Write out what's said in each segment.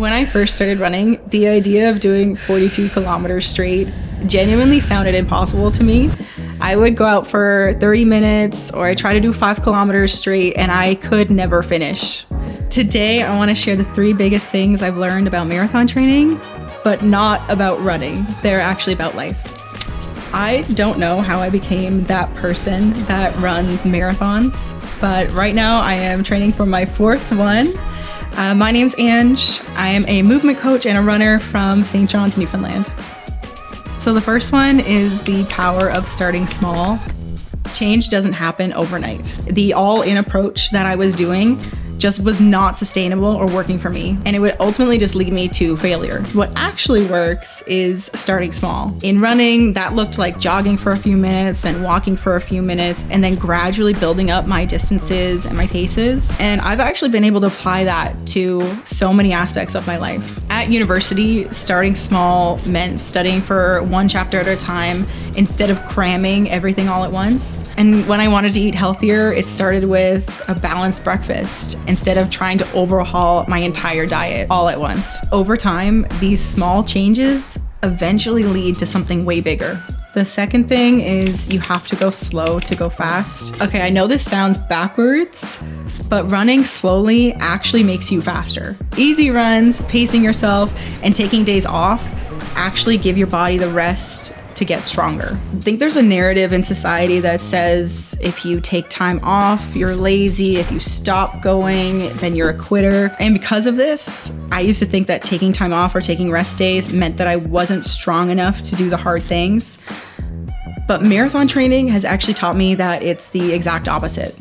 When I first started running, the idea of doing 42 kilometers straight genuinely sounded impossible to me. I would go out for 30 minutes or I try to do 5 kilometers straight and I could never finish. Today, I want to share the 3 biggest things I've learned about marathon training, but not about running. They're actually about life. I don't know how I became that person that runs marathons, but right now I am training for my 4th one. My name's Ange. I am a movement coach and a runner from St. John's, Newfoundland. So the first one is the power of starting small. Change doesn't happen overnight. The all-in approach that I was doing just was not sustainable or working for me, and it would ultimately just lead me to failure. What actually works is starting small. In running, that looked like jogging for a few minutes, then walking for a few minutes, and then gradually building up my distances and my paces. And I've actually been able to apply that to so many aspects of my life. At university, starting small meant studying for 1 chapter at a time instead of cramming everything all at once. And when I wanted to eat healthier, it started with a balanced breakfast instead of trying to overhaul my entire diet all at once. Over time, these small changes eventually lead to something way bigger. The second thing is you have to go slow to go fast. Okay, I know this sounds backwards, but running slowly actually makes you faster. Easy runs, pacing yourself, and taking days off actually give your body the rest to get stronger. I think there's a narrative in society that says if you take time off, you're lazy. If you stop going, then you're a quitter. And because of this, I used to think that taking time off or taking rest days meant that I wasn't strong enough to do the hard things. But marathon training has actually taught me that it's the exact opposite.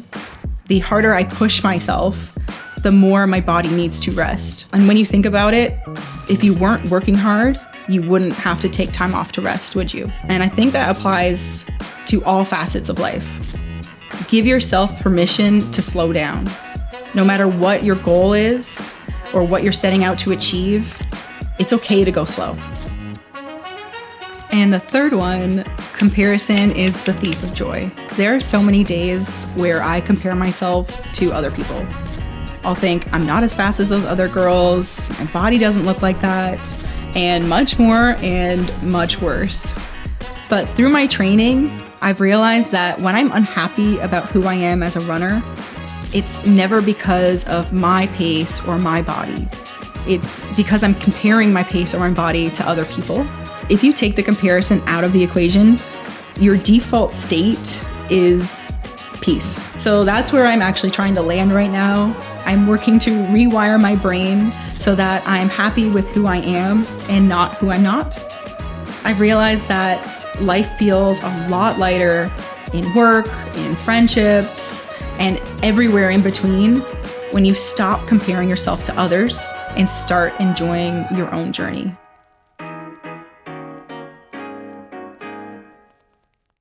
The harder I push myself, the more my body needs to rest. And when you think about it, if you weren't working hard, you wouldn't have to take time off to rest, would you? And I think that applies to all facets of life. Give yourself permission to slow down. No matter what your goal is or what you're setting out to achieve, it's okay to go slow. And the third one, comparison is the thief of joy. There are so many days where I compare myself to other people. I'll think, I'm not as fast as those other girls, my body doesn't look like that, and much more and much worse. But through my training, I've realized that when I'm unhappy about who I am as a runner, it's never because of my pace or my body. It's because I'm comparing my pace or my body to other people. If you take the comparison out of the equation, your default state is peace. So that's where I'm actually trying to land right now. I'm working to rewire my brain so that I'm happy with who I am and not who I'm not. I've realized that life feels a lot lighter in work, in friendships, and everywhere in between when you stop comparing yourself to others and start enjoying your own journey.